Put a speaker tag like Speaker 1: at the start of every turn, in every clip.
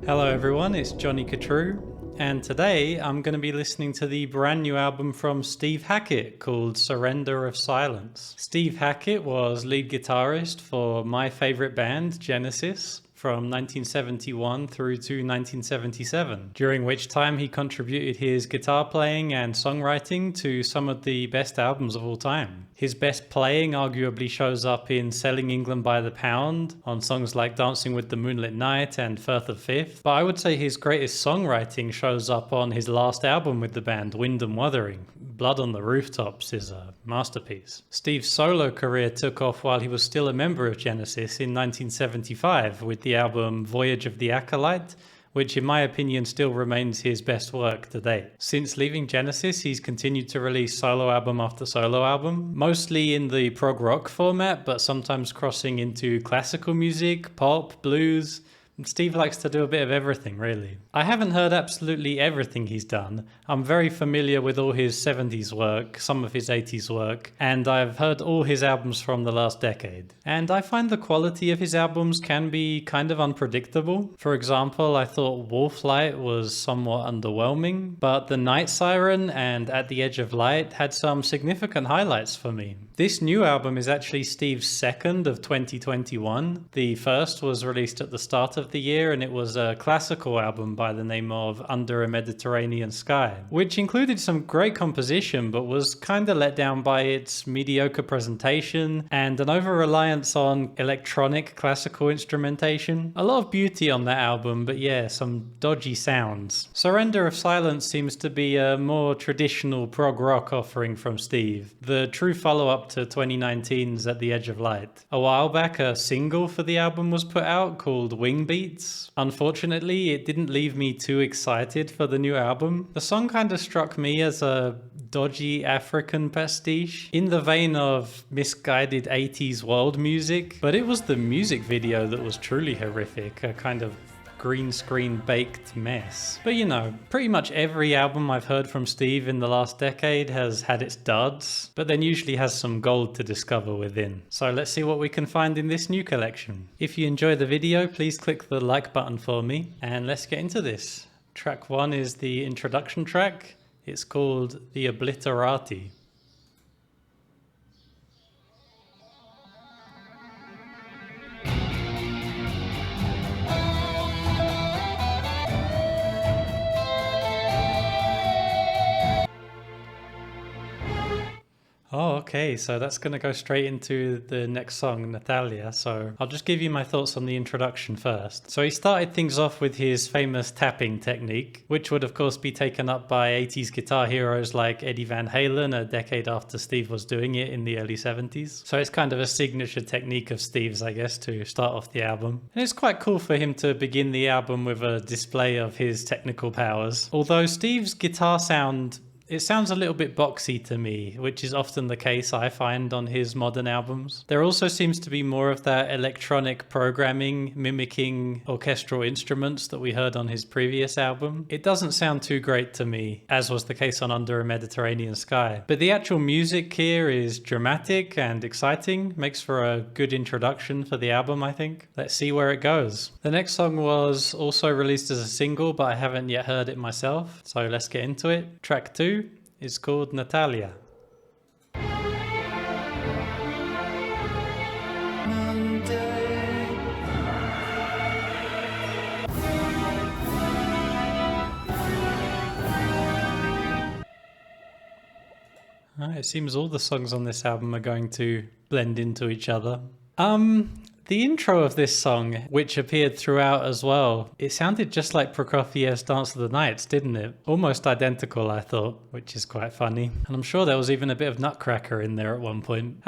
Speaker 1: Hello everyone, it's Johnny 𝐒𝐻𝐿, and today I'm going to be listening to the brand new album from Steve Hackett called Surrender of Silence. Steve Hackett was lead guitarist for my favorite band, Genesis, from 1971 through to 1977, during which time he contributed his guitar playing and songwriting to some of the best albums of all time. His best playing arguably shows up in Selling England by the Pound, on songs like Dancing with the Moonlit Night and Firth of Fifth, but I would say his greatest songwriting shows up on his last album with the band, Wind and Wuthering. Blood on the Rooftops is a masterpiece. Steve's solo career took off while he was still a member of Genesis in 1975 with the album Voyage of the Acolyte, which in my opinion still remains his best work to date. Since leaving Genesis, he's continued to release solo album after solo album, mostly in the prog rock format, but sometimes crossing into classical music, pop, blues. Steve likes to do a bit of everything, really. I haven't heard absolutely everything he's done. I'm very familiar with all his 70s work, some of his 80s work, and I've heard all his albums from the last decade. And I find the quality of his albums can be kind of unpredictable. For example, I thought Wolflight was somewhat underwhelming, but The Night Siren and At the Edge of Light had some significant highlights for me. This new album is actually Steve's second of 2021. The first was released at the start of the year, and it was a classical album by the name of Under a Mediterranean Sky, which included some great composition but was kind of let down by its mediocre presentation and an over-reliance on electronic classical instrumentation. A lot of beauty on that album, but yeah, some dodgy sounds. Surrender of Silence seems to be a more traditional prog rock offering from Steve, the true follow-up to 2019's At the Edge of Light. A while back, a single for the album was put out called Wingbeats. Unfortunately, it didn't leave me too excited for the new album. The song kind of struck me as a dodgy African pastiche, in the vein of misguided 80s world music, but it was the music video that was truly horrific, a kind of green screen baked mess. But you know, pretty much every album I've heard from Steve in the last decade has had its duds, but then usually has some gold to discover within. So let's see what we can find in this new collection. If you enjoy the video, please click the like button for me, and let's get into this. Track 1 is the introduction track. It's called the Obliterati. Oh, okay, so that's going to go straight into the next song, Natalia, so I'll just give you my thoughts on the introduction first. So he started things off with his famous tapping technique, which would of course be taken up by 80s guitar heroes like Eddie Van Halen a decade after Steve was doing it in the early 70s. So it's kind of a signature technique of Steve's, I guess, to start off the album. And it's quite cool for him to begin the album with a display of his technical powers. Although Steve's guitar sound, it sounds a little bit boxy to me, which is often the case I find on his modern albums. There also seems to be more of that electronic programming mimicking orchestral instruments that we heard on his previous album. It doesn't sound too great to me, as was the case on Under a Mediterranean Sky. But the actual music here is dramatic and exciting, makes for a good introduction for the album, I think. Let's see where it goes. The next song was also released as a single, but I haven't yet heard it myself, so let's get into it. Track 2 is called Natalia. It seems all the songs on this album are going to blend into each other. The intro of this song, which appeared throughout as well, it sounded just like Prokofiev's Dance of the Nights, didn't it? Almost identical, I thought, which is quite funny. And I'm sure there was even a bit of Nutcracker in there at one point.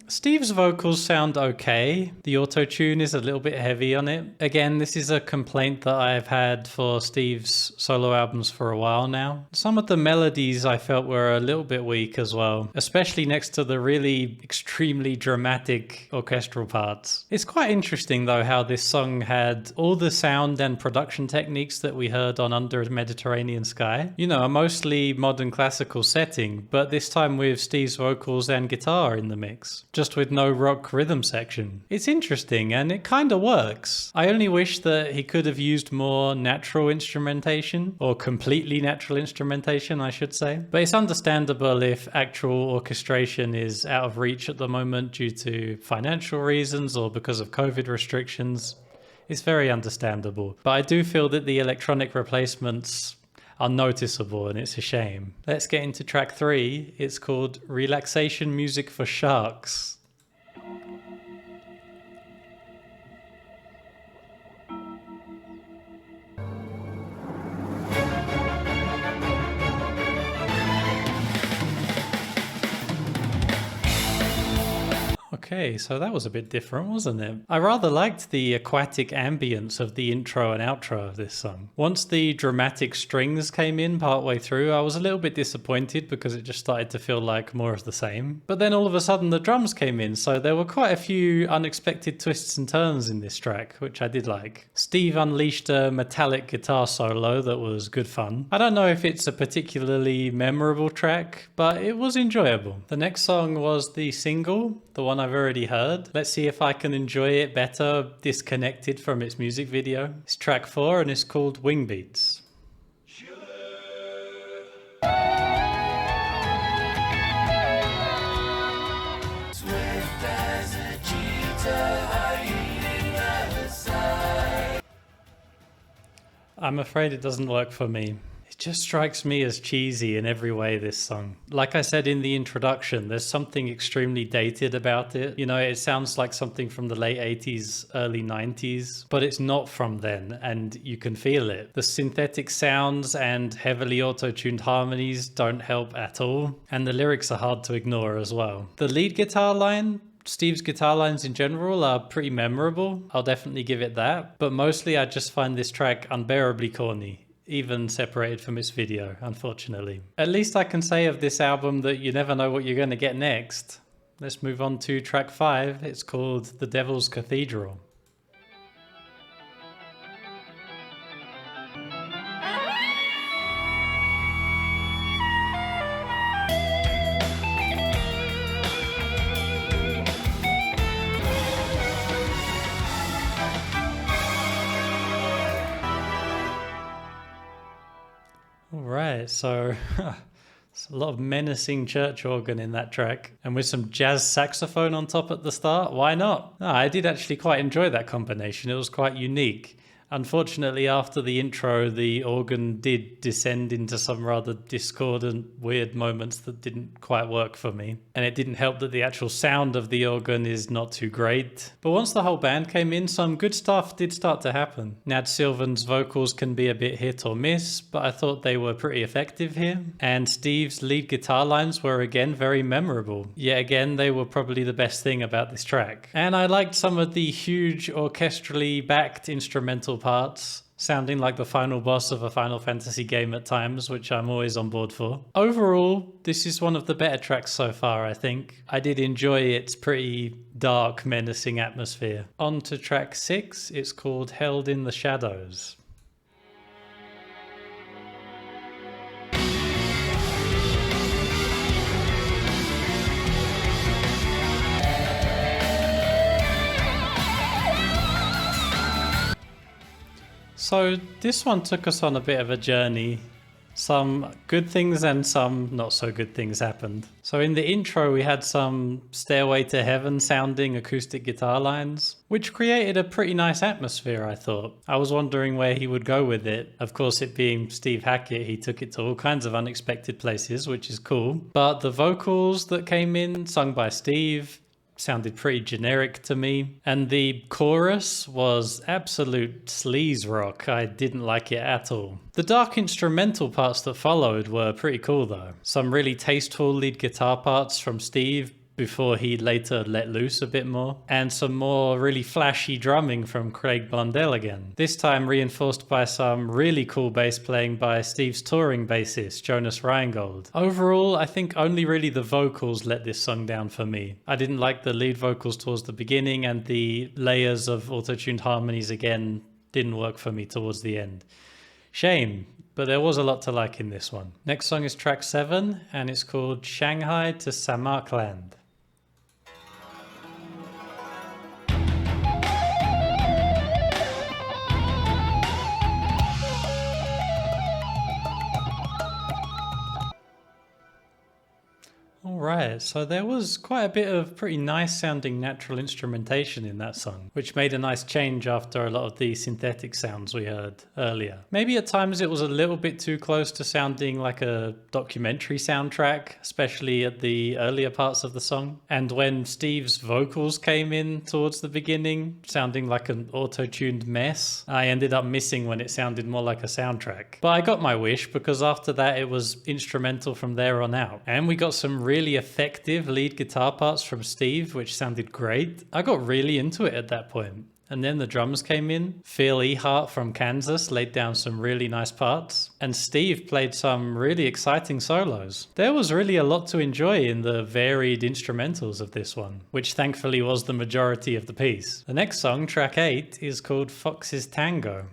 Speaker 1: Steve's vocals sound okay. The auto-tune is a little bit heavy on it. Again, this is a complaint that I've had for Steve's solo albums for a while now. Some of the melodies I felt were a little bit weak as well, especially next to the really extremely dramatic orchestral parts. It's quite interesting though how this song had all the sound and production techniques that we heard on Under a Mediterranean Sky. You know, a mostly modern classical setting, but this time with Steve's vocals and guitar in the mix, just with no rock rhythm section. It's interesting and it kind of works. I only wish that he could have used more natural instrumentation, or completely natural instrumentation I should say. But it's understandable if actual orchestration is out of reach at the moment due to financial reasons or because of COVID restrictions. It's very understandable. But I do feel that the electronic replacements are noticeable and it's a shame. Let's get into track 3. It's called Relaxation Music for Sharks. Okay, so that was a bit different, wasn't it? I rather liked the aquatic ambience of the intro and outro of this song. Once the dramatic strings came in partway through, I was a little bit disappointed because it just started to feel like more of the same. But then all of a sudden the drums came in, so there were quite a few unexpected twists and turns in this track, which I did like. Steve unleashed a metallic guitar solo that was good fun. I don't know if it's a particularly memorable track, but it was enjoyable. The next song was the single, the one I've already heard. Let's see if I can enjoy it better disconnected from its music video. It's track 4 and it's called Wingbeats. I'm afraid it doesn't work for me. It just strikes me as cheesy in every way, this song. Like I said in the introduction, there's something extremely dated about it. You know, it sounds like something from the late 80s, early 90s, but it's not from then, and you can feel it. The synthetic sounds and heavily auto-tuned harmonies don't help at all, and the lyrics are hard to ignore as well. The lead guitar line, Steve's guitar lines in general, are pretty memorable. I'll definitely give it that, but mostly I just find this track unbearably corny, even separated from its video, unfortunately. At least I can say of this album that you never know what you're going to get next. Let's move on to track 5. It's called The Devil's Cathedral. Alright, so it's a lot of menacing church organ in that track, and with some jazz saxophone on top at the start. Why not? No, I did actually quite enjoy that combination. It was quite unique. Unfortunately, after the intro, the organ did descend into some rather discordant, weird moments that didn't quite work for me. And it didn't help that the actual sound of the organ is not too great. But once the whole band came in, some good stuff did start to happen. Nad Sylvan's vocals can be a bit hit or miss, but I thought they were pretty effective here. And Steve's lead guitar lines were again very memorable. Yet again, they were probably the best thing about this track. And I liked some of the huge orchestrally backed instrumental parts, sounding like the final boss of a Final Fantasy game at times, which I'm always on board for. Overall, this is one of the better tracks so far, I think. I did enjoy its pretty dark, menacing atmosphere. On to track 6, it's called Held in the Shadows. So this one took us on a bit of a journey. Some good things and some not so good things happened. So in the intro we had some Stairway to Heaven sounding acoustic guitar lines, which created a pretty nice atmosphere, I thought. I was wondering where he would go with it. Of course, it being Steve Hackett, he took it to all kinds of unexpected places, which is cool. But the vocals that came in, sung by Steve, sounded pretty generic to me, and the chorus was absolute sleaze rock. I didn't like it at all. The dark instrumental parts that followed were pretty cool though. Some really tasteful lead guitar parts from Steve, before he later let loose a bit more, and some more really flashy drumming from Craig Blundell again, this time reinforced by some really cool bass playing by Steve's touring bassist Jonas Reingold. Overall, I think only really the vocals let this song down for me. I didn't like the lead vocals towards the beginning, and the layers of auto-tuned harmonies again didn't work for me towards the end. Shame, but there was a lot to like in this one. Next song is track 7, and it's called Shanghai to Samarkand. Alright, so there was quite a bit of pretty nice sounding natural instrumentation in that song, which made a nice change after a lot of the synthetic sounds we heard earlier. Maybe at times it was a little bit too close to sounding like a documentary soundtrack, especially at the earlier parts of the song. And when Steve's vocals came in towards the beginning, sounding like an auto-tuned mess, I ended up missing when it sounded more like a soundtrack. But I got my wish, because after that it was instrumental from there on out. And we got some really effective lead guitar parts from Steve, which sounded great. I got really into it at that point. And then the drums came in. Phil Ehart from Kansas laid down some really nice parts, and Steve played some really exciting solos. There was really a lot to enjoy in the varied instrumentals of this one, which thankfully was the majority of the piece. The next song, track 8, is called Fox's Tango.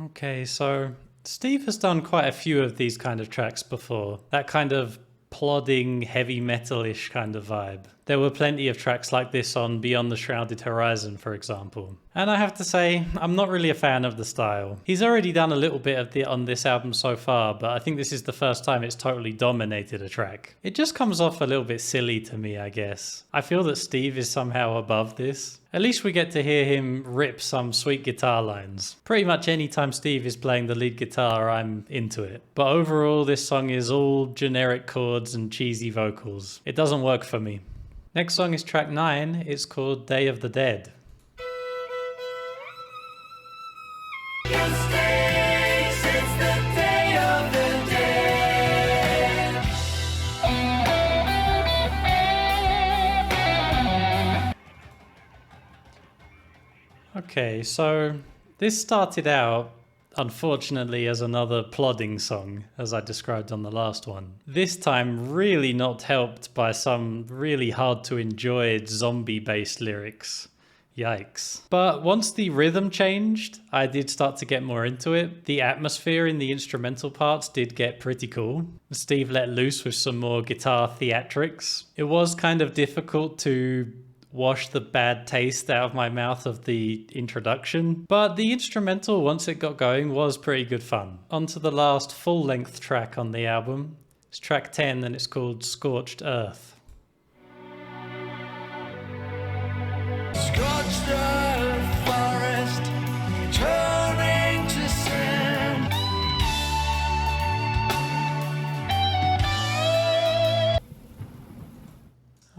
Speaker 1: Okay, so Steve has done quite a few of these kind of tracks before. That kind of plodding, heavy metal-ish kind of vibe. There were plenty of tracks like this on Beyond the Shrouded Horizon, for example. And I have to say, I'm not really a fan of the style. He's already done a little bit of it on this album so far, but I think this is the first time it's totally dominated a track. It just comes off a little bit silly to me, I guess. I feel that Steve is somehow above this. At least we get to hear him rip some sweet guitar lines. Pretty much any time Steve is playing the lead guitar, I'm into it. But overall, this song is all generic chords and cheesy vocals. It doesn't work for me. Next song is track 9. It's called Day of the Dead. Okay, so this started out, unfortunately, as another plodding song, as I described on the last one. This time really not helped by some really hard to enjoy zombie-based lyrics. Yikes. But once the rhythm changed, I did start to get more into it. The atmosphere in the instrumental parts did get pretty cool. Steve let loose with some more guitar theatrics. It was kind of difficult to wash the bad taste out of my mouth of the introduction, but the instrumental, once it got going, was pretty good fun. On to the last full-length track on the album. It's track 10 and it's called Scorched Earth.
Speaker 2: Scorched earth, forest, turning to sand.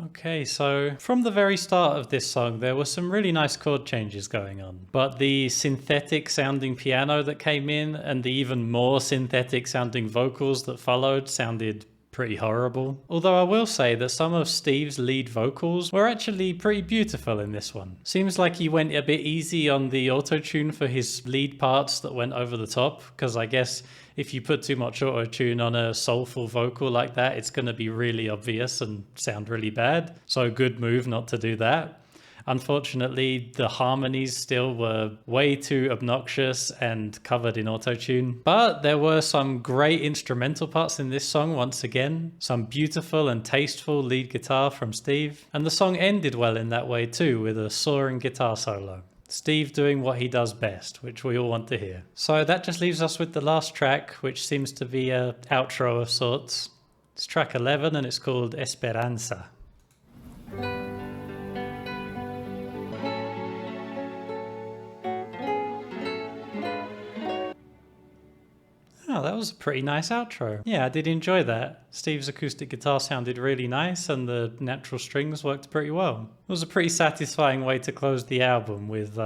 Speaker 1: Okay, so from the very start of this song, there were some really nice chord changes going on. But the synthetic sounding piano that came in and the even more synthetic sounding vocals that followed sounded pretty horrible. Although I will say that some of Steve's lead vocals were actually pretty beautiful in this one. Seems like he went a bit easy on the auto-tune for his lead parts that went over the top, because I guess if you put too much auto-tune on a soulful vocal like that, it's going to be really obvious and sound really bad. So good move not to do that. Unfortunately, the harmonies still were way too obnoxious and covered in auto-tune. But there were some great instrumental parts in this song once again. Some beautiful and tasteful lead guitar from Steve. And the song ended well in that way too, with a soaring guitar solo. Steve doing what he does best, which we all want to hear. So that just leaves us with the last track, which seems to be an outro of sorts. It's track 11 and it's called Esperanza. Oh, Wow, that was a pretty nice outro. Yeah, I did enjoy that. Steve's acoustic guitar sounded really nice and the natural strings worked pretty well. It was a pretty satisfying way to close the album with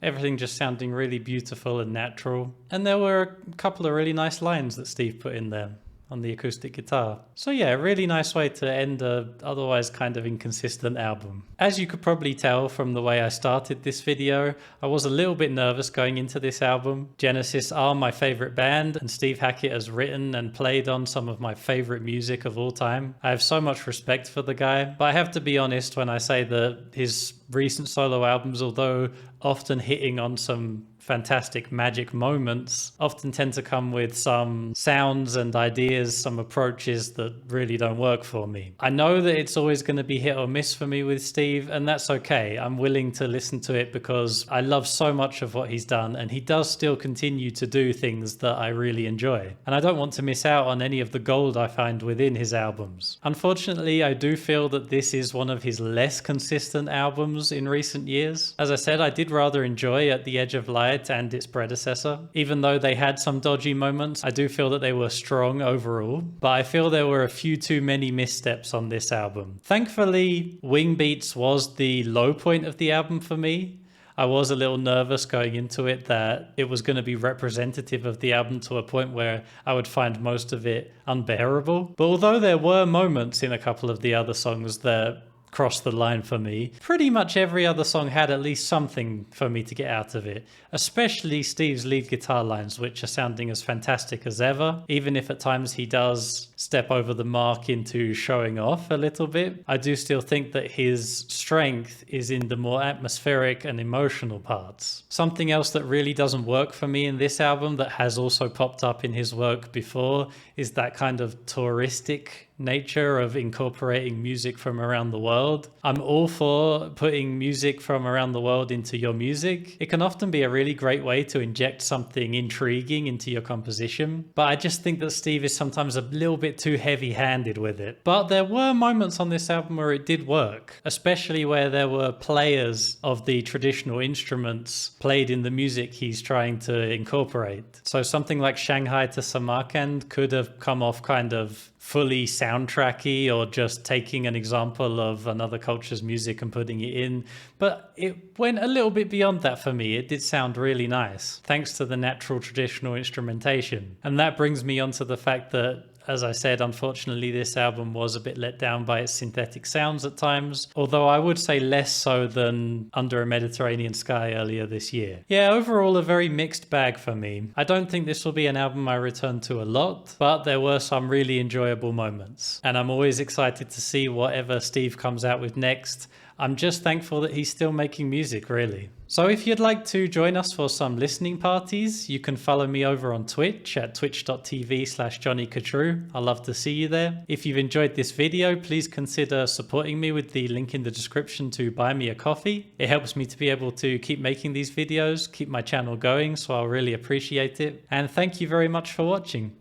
Speaker 1: everything just sounding really beautiful and natural. And there were a couple of really nice lines that Steve put in there on the acoustic guitar. So yeah, really nice way to end a otherwise kind of inconsistent album. As you could probably tell from the way I started this video, I was a little bit nervous going into this album. Genesis are my favorite band, and Steve Hackett has written and played on some of my favorite music of all time. I have so much respect for the guy, but I have to be honest when I say that his recent solo albums, although often hitting on some fantastic magic moments, often tend to come with some sounds and ideas, some approaches that really don't work for me. I know that it's always going to be hit or miss for me with Steve, and that's okay. I'm willing to listen to it because I love so much of what he's done, and he does still continue to do things that I really enjoy. And I don't want to miss out on any of the gold I find within his albums. Unfortunately, I do feel that this is one of his less consistent albums in recent years. As I said, I did rather enjoy At the Edge of Light and its predecessor. Even though they had some dodgy moments, I do feel that they were strong overall, but I feel there were a few too many missteps on this album. Thankfully, Wingbeats was the low point of the album for me. I was a little nervous going into it that it was going to be representative of the album to a point where I would find most of it unbearable. But although there were moments in a couple of the other songs that crossed the line for me, pretty much every other song had at least something for me to get out of it, especially Steve's lead guitar lines, which are sounding as fantastic as ever, even if at times he does step over the mark into showing off a little bit. I do still think that his strength is in the more atmospheric and emotional parts. Something else that really doesn't work for me in this album that has also popped up in his work before is that kind of touristic nature of incorporating music from around the world. I'm all for putting music from around the world into your music. It can often be a really great way to inject something intriguing into your composition, but I just think that Steve is sometimes a little bit too heavy-handed with it. But there were moments on this album where it did work, especially where there were players of the traditional instruments played in the music he's trying to incorporate. So something like Shanghai to Samarkand could have come off kind of fully soundtracky or just taking an example of another culture's music and putting it in, but it went a little bit beyond that for me. It did sound really nice thanks to the natural traditional instrumentation. And that brings me on to the fact that, as I said, unfortunately this album was a bit let down by its synthetic sounds at times, although I would say less so than Under a Mediterranean Sky earlier this year. Yeah, overall a very mixed bag for me. I don't think this will be an album I return to a lot, but there were some really enjoyable moments. And I'm always excited to see whatever Steve comes out with next. I'm just thankful that he's still making music, really. So if you'd like to join us for some listening parties, you can follow me over on Twitch at twitch.tv/𝐿𝐴𝐻𝐿𝐴. I'd love to see you there. If you've enjoyed this video, please consider supporting me with the link in the description to buy me a coffee. It helps me to be able to keep making these videos, keep my channel going, so I'll really appreciate it. And thank you very much for watching.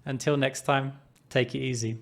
Speaker 1: Until next time, take it easy.